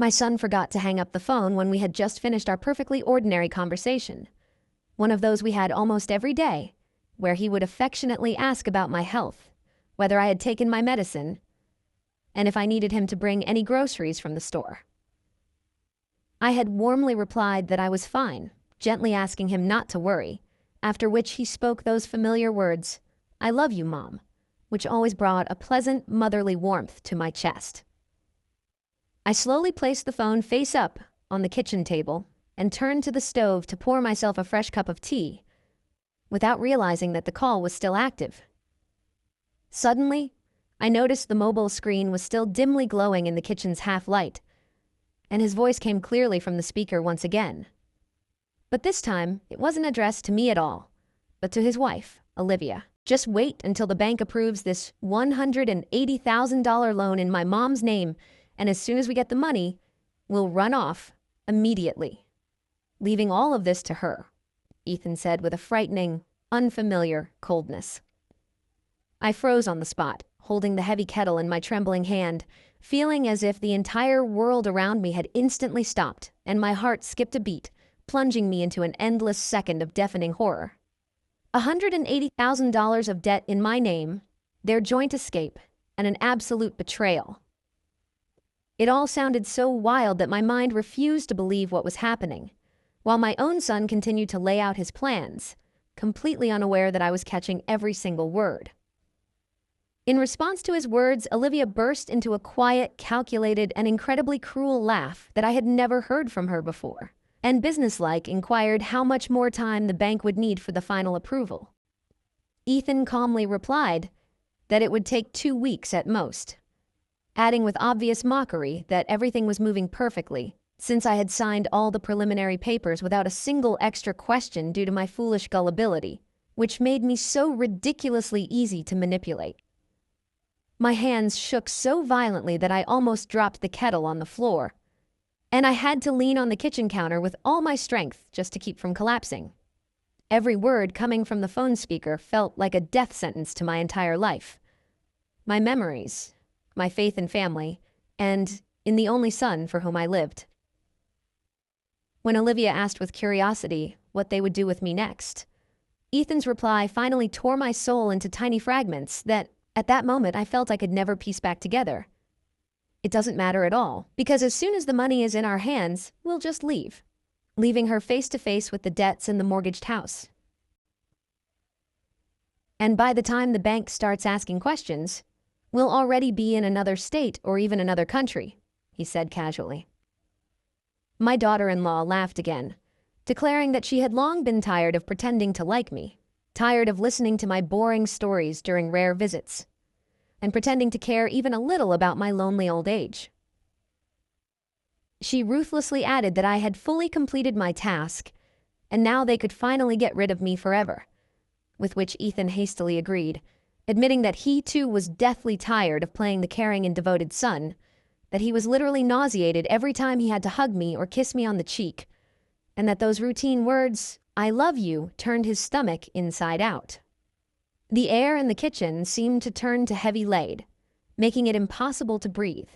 My son forgot to hang up the phone when we had just finished our perfectly ordinary conversation. One of those we had almost every day, where he would affectionately ask about my health, whether I had taken my medicine, and if I needed him to bring any groceries from the store. I had warmly replied that I was fine, gently asking him not to worry, after which he spoke those familiar words, "I love you, Mom," which always brought a pleasant motherly warmth to my chest. I slowly placed the phone face up on the kitchen table and turned to the stove to pour myself a fresh cup of tea, without realizing that the call was still active. Suddenly, I noticed the mobile screen was still dimly glowing in the kitchen's half-light, and his voice came clearly from the speaker once again. But this time, it wasn't addressed to me at all, but to his wife, Olivia. "Just wait until the bank approves this $180,000 loan in my mom's name, and as soon as we get the money, we'll run off immediately, leaving all of this to her," Ethan said with a frightening, unfamiliar coldness. I froze on the spot, holding the heavy kettle in my trembling hand, feeling as if the entire world around me had instantly stopped and my heart skipped a beat, plunging me into an endless second of deafening horror. $180,000 of debt in my name, their joint escape, and an absolute betrayal. It all sounded so wild that my mind refused to believe what was happening, while my own son continued to lay out his plans, completely unaware that I was catching every single word. In response to his words, Olivia burst into a quiet, calculated, and incredibly cruel laugh that I had never heard from her before, and businesslike inquired how much more time the bank would need for the final approval. Ethan calmly replied that it would take 2 weeks at most, adding with obvious mockery that everything was moving perfectly, since I had signed all the preliminary papers without a single extra question due to my foolish gullibility, which made me so ridiculously easy to manipulate. My hands shook so violently that I almost dropped the kettle on the floor, and I had to lean on the kitchen counter with all my strength just to keep from collapsing. Every word coming from the phone speaker felt like a death sentence to my entire life. My memories, my faith in family, and in the only son for whom I lived. When Olivia asked with curiosity what they would do with me next, Ethan's reply finally tore my soul into tiny fragments that, at that moment, I felt I could never piece back together. "It doesn't matter at all, because as soon as the money is in our hands, we'll just leave, leaving her face to face with the debts and the mortgaged house. And by the time the bank starts asking questions, we'll already be in another state or even another country," he said casually. My daughter-in-law laughed again, declaring that she had long been tired of pretending to like me, tired of listening to my boring stories during rare visits, and pretending to care even a little about my lonely old age. She ruthlessly added that I had fully completed my task, and now they could finally get rid of me forever, with which Ethan hastily agreed, admitting that he too was deathly tired of playing the caring and devoted son, that he was literally nauseated every time he had to hug me or kiss me on the cheek, and that those routine words, "I love you," turned his stomach inside out. The air in the kitchen seemed to turn to heavy lead, making it impossible to breathe,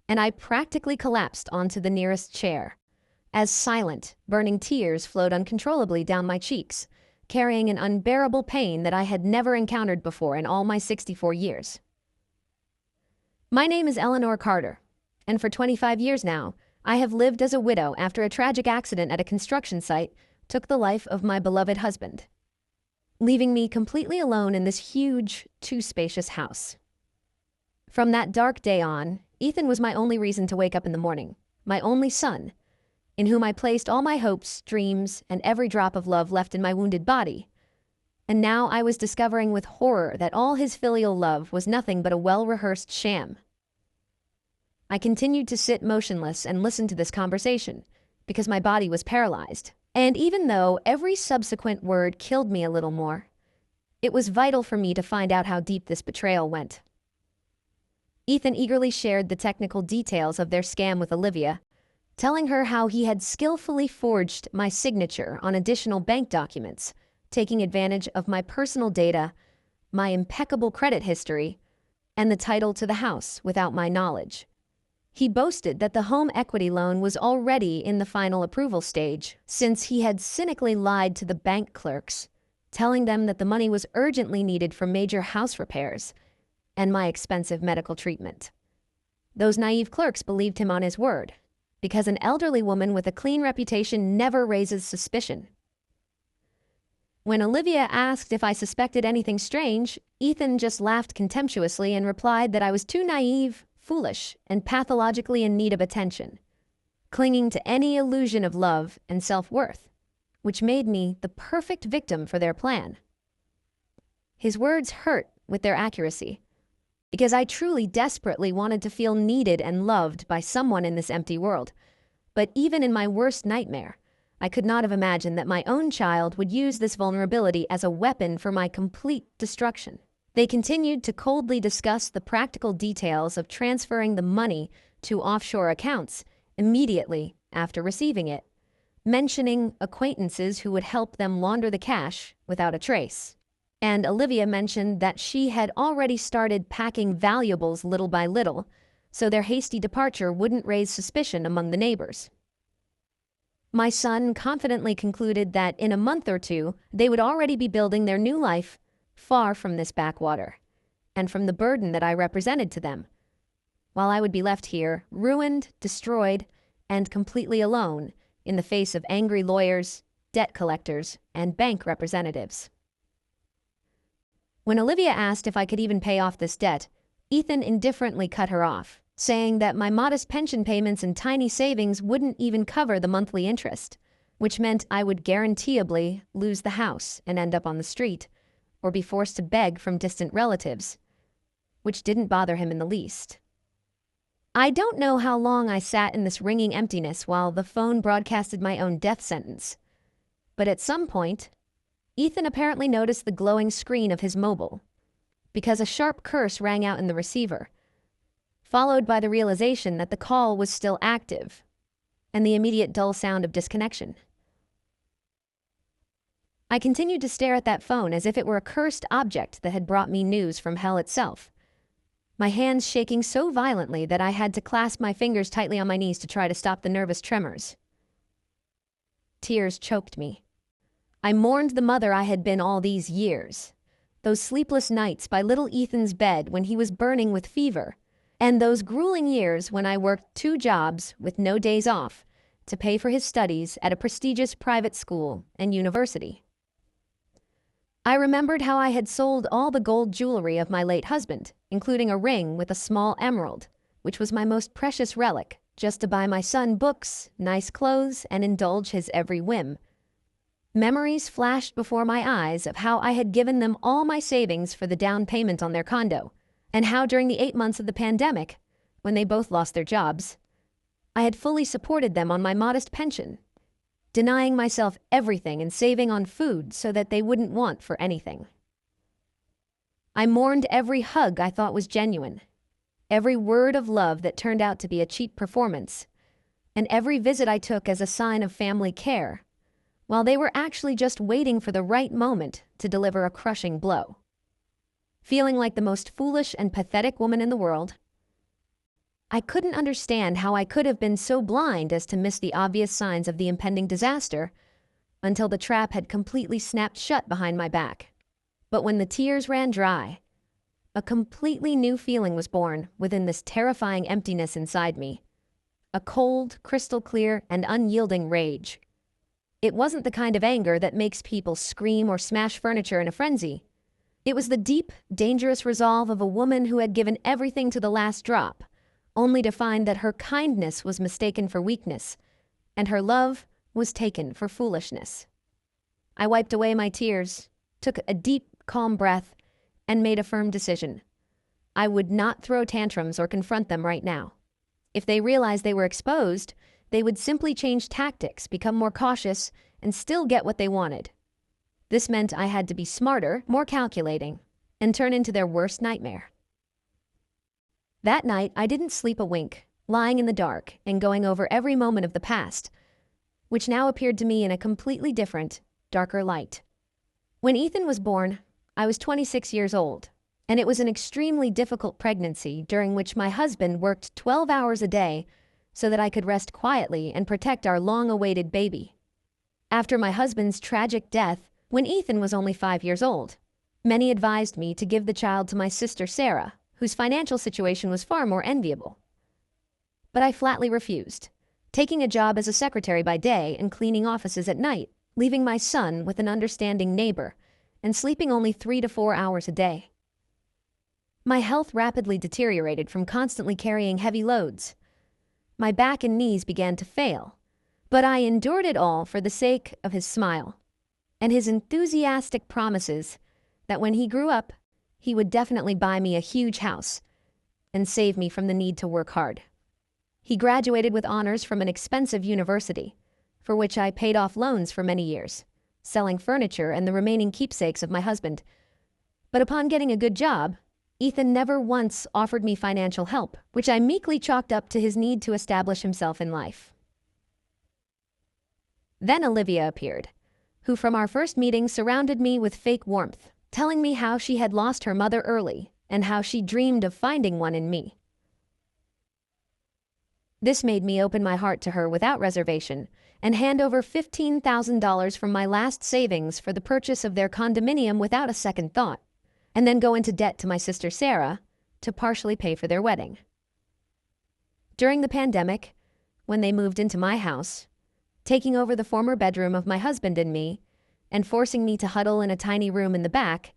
and I practically collapsed onto the nearest chair, as silent, burning tears flowed uncontrollably down my cheeks, carrying an unbearable pain that I had never encountered before in all my 64 years. My name is Eleanor Carter, and for 25 years now, I have lived as a widow after a tragic accident at a construction site took the life of my beloved husband, leaving me completely alone in this huge, too-spacious house. From that dark day on, Ethan was my only reason to wake up in the morning, my only son, in whom I placed all my hopes, dreams, and every drop of love left in my wounded body. And now I was discovering with horror that all his filial love was nothing but a well-rehearsed sham. I continued to sit motionless and listen to this conversation, because my body was paralyzed. And even though every subsequent word killed me a little more, it was vital for me to find out how deep this betrayal went. Ethan eagerly shared the technical details of their scam with Olivia, telling her how he had skillfully forged my signature on additional bank documents, taking advantage of my personal data, my impeccable credit history, and the title to the house without my knowledge. He boasted that the home equity loan was already in the final approval stage, since he had cynically lied to the bank clerks, telling them that the money was urgently needed for major house repairs and my expensive medical treatment. Those naive clerks believed him on his word, because an elderly woman with a clean reputation never raises suspicion. When Olivia asked if I suspected anything strange, Ethan just laughed contemptuously and replied that I was too naive, foolish, and pathologically in need of attention, clinging to any illusion of love and self-worth, which made me the perfect victim for their plan. His words hurt with their accuracy, because I truly desperately wanted to feel needed and loved by someone in this empty world. But even in my worst nightmare, I could not have imagined that my own child would use this vulnerability as a weapon for my complete destruction. They continued to coldly discuss the practical details of transferring the money to offshore accounts immediately after receiving it, mentioning acquaintances who would help them launder the cash without a trace. And Olivia mentioned that she had already started packing valuables little by little, so their hasty departure wouldn't raise suspicion among the neighbors. My son confidently concluded that in a month or two, they would already be building their new life far from this backwater, and from the burden that I represented to them, while I would be left here, ruined, destroyed, and completely alone in the face of angry lawyers, debt collectors, and bank representatives. When Olivia asked if I could even pay off this debt, Ethan indifferently cut her off, saying that my modest pension payments and tiny savings wouldn't even cover the monthly interest, which meant I would guaranteeably lose the house and end up on the street, or be forced to beg from distant relatives, which didn't bother him in the least. I don't know how long I sat in this ringing emptiness while the phone broadcasted my own death sentence, but at some point, Ethan apparently noticed the glowing screen of his mobile, because a sharp curse rang out in the receiver, followed by the realization that the call was still active, and the immediate dull sound of disconnection. I continued to stare at that phone as if it were a cursed object that had brought me news from hell itself, my hands shaking so violently that I had to clasp my fingers tightly on my knees to try to stop the nervous tremors. Tears choked me. I mourned the mother I had been all these years, those sleepless nights by little Ethan's bed when he was burning with fever, and those grueling years when I worked 2 jobs with no days off to pay for his studies at a prestigious private school and university. I remembered how I had sold all the gold jewelry of my late husband, including a ring with a small emerald, which was my most precious relic, just to buy my son books, nice clothes, and indulge his every whim. Memories flashed before my eyes of how I had given them all my savings for the down payment on their condo, and how during the 8 months of the pandemic, when they both lost their jobs, I had fully supported them on my modest pension, denying myself everything and saving on food so that they wouldn't want for anything. I mourned every hug I thought was genuine, every word of love that turned out to be a cheap performance, and every visit I took as a sign of family care, while they were actually just waiting for the right moment to deliver a crushing blow. Feeling like the most foolish and pathetic woman in the world, I couldn't understand how I could have been so blind as to miss the obvious signs of the impending disaster until the trap had completely snapped shut behind my back. But when the tears ran dry, a completely new feeling was born within this terrifying emptiness inside me. A cold, crystal clear, and unyielding rage. It wasn't the kind of anger that makes people scream or smash furniture in a frenzy. It was the deep, dangerous resolve of a woman who had given everything to the last drop, only to find that her kindness was mistaken for weakness, and her love was taken for foolishness. I wiped away my tears, took a deep, calm breath, and made a firm decision. I would not throw tantrums or confront them right now. If they realized they were exposed, they would simply change tactics, become more cautious, and still get what they wanted. This meant I had to be smarter, more calculating, and turn into their worst nightmare. That night, I didn't sleep a wink, lying in the dark and going over every moment of the past, which now appeared to me in a completely different, darker light. When Ethan was born, I was 26 years old, And it was an extremely difficult pregnancy during which my husband worked 12 hours a day so that I could rest quietly and protect our long-awaited baby. After my husband's tragic death, when Ethan was only 5 years old, many advised me to give the child to my sister Sarah, whose financial situation was far more enviable. But I flatly refused, taking a job as a secretary by day and cleaning offices at night, leaving my son with an understanding neighbor and sleeping only 3 to 4 hours a day. My health rapidly deteriorated from constantly carrying heavy loads. My back and knees began to fail, but I endured it all for the sake of his smile and his enthusiastic promises that when he grew up, he would definitely buy me a huge house and save me from the need to work hard. He graduated with honors from an expensive university, for which I paid off loans for many years, selling furniture and the remaining keepsakes of my husband. But upon getting a good job, Ethan never once offered me financial help, which I meekly chalked up to his need to establish himself in life. Then Olivia appeared, who from our first meeting surrounded me with fake warmth, telling me how she had lost her mother early and how she dreamed of finding one in me. This made me open my heart to her without reservation and hand over $15,000 from my last savings for the purchase of their condominium without a second thought, and then go into debt to my sister Sarah to partially pay for their wedding. During the pandemic, when they moved into my house, taking over the former bedroom of my husband and me, and forcing me to huddle in a tiny room in the back,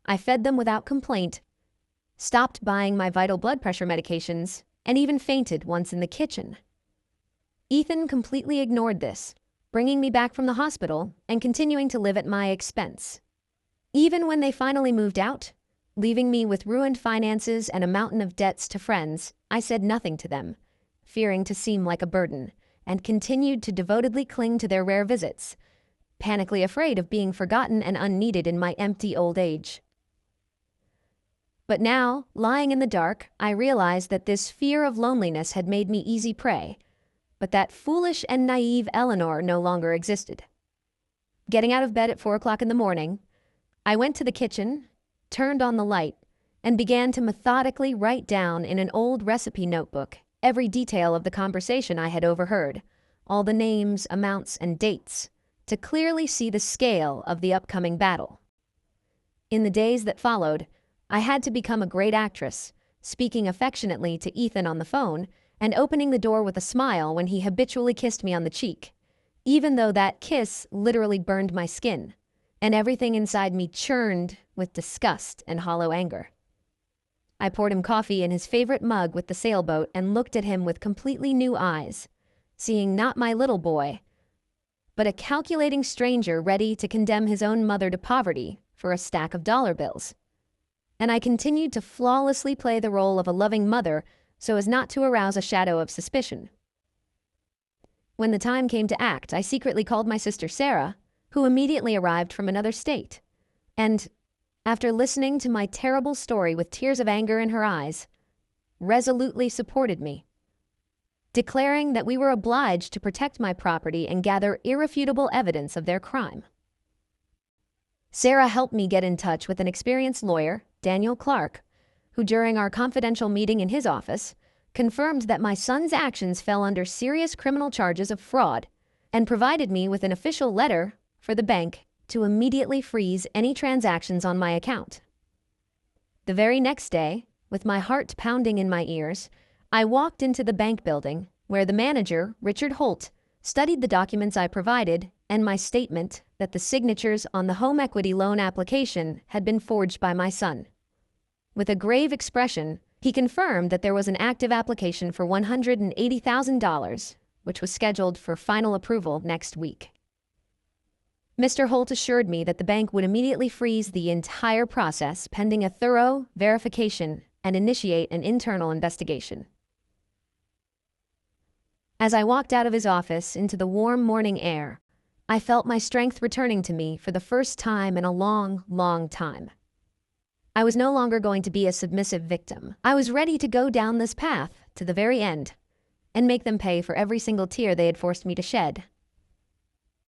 I fed them without complaint, stopped buying my vital blood pressure medications, and even fainted once in the kitchen. Ethan completely ignored this, bringing me back from the hospital and continuing to live at my expense. Even when they finally moved out, leaving me with ruined finances and a mountain of debts to friends, I said nothing to them, fearing to seem like a burden, and continued to devotedly cling to their rare visits, panically afraid of being forgotten and unneeded in my empty old age. But now, lying in the dark, I realized that this fear of loneliness had made me easy prey, but that foolish and naive Eleanor no longer existed. Getting out of bed at 4 o'clock in the morning, I went to the kitchen, turned on the light, and began to methodically write down in an old recipe notebook every detail of the conversation I had overheard, all the names, amounts, and dates, to clearly see the scale of the upcoming battle. In the days that followed, I had to become a great actress, speaking affectionately to Ethan on the phone and opening the door with a smile when he habitually kissed me on the cheek, even though that kiss literally burned my skin, and everything inside me churned with disgust and hollow anger. I poured him coffee in his favorite mug with the sailboat and looked at him with completely new eyes, seeing not my little boy, but a calculating stranger ready to condemn his own mother to poverty for a stack of dollar bills. And I continued to flawlessly play the role of a loving mother so as not to arouse a shadow of suspicion. When the time came to act, I secretly called my sister Sarah, who immediately arrived from another state, and, after listening to my terrible story with tears of anger in her eyes, resolutely supported me, declaring that we were obliged to protect my property and gather irrefutable evidence of their crime. Sarah helped me get in touch with an experienced lawyer, Daniel Clark, who during our confidential meeting in his office confirmed that my son's actions fell under serious criminal charges of fraud and provided me with an official letter for the bank to immediately freeze any transactions on my account. The very next day, with my heart pounding in my ears, I walked into the bank building where the manager, Richard Holt, studied the documents I provided and my statement that the signatures on the home equity loan application had been forged by my son. With a grave expression, he confirmed that there was an active application for $180,000, which was scheduled for final approval next week. Mr. Holt assured me that the bank would immediately freeze the entire process pending a thorough verification and initiate an internal investigation. As I walked out of his office into the warm morning air, I felt my strength returning to me for the first time in a long, long time. I was no longer going to be a submissive victim. I was ready to go down this path to the very end and make them pay for every single tear they had forced me to shed.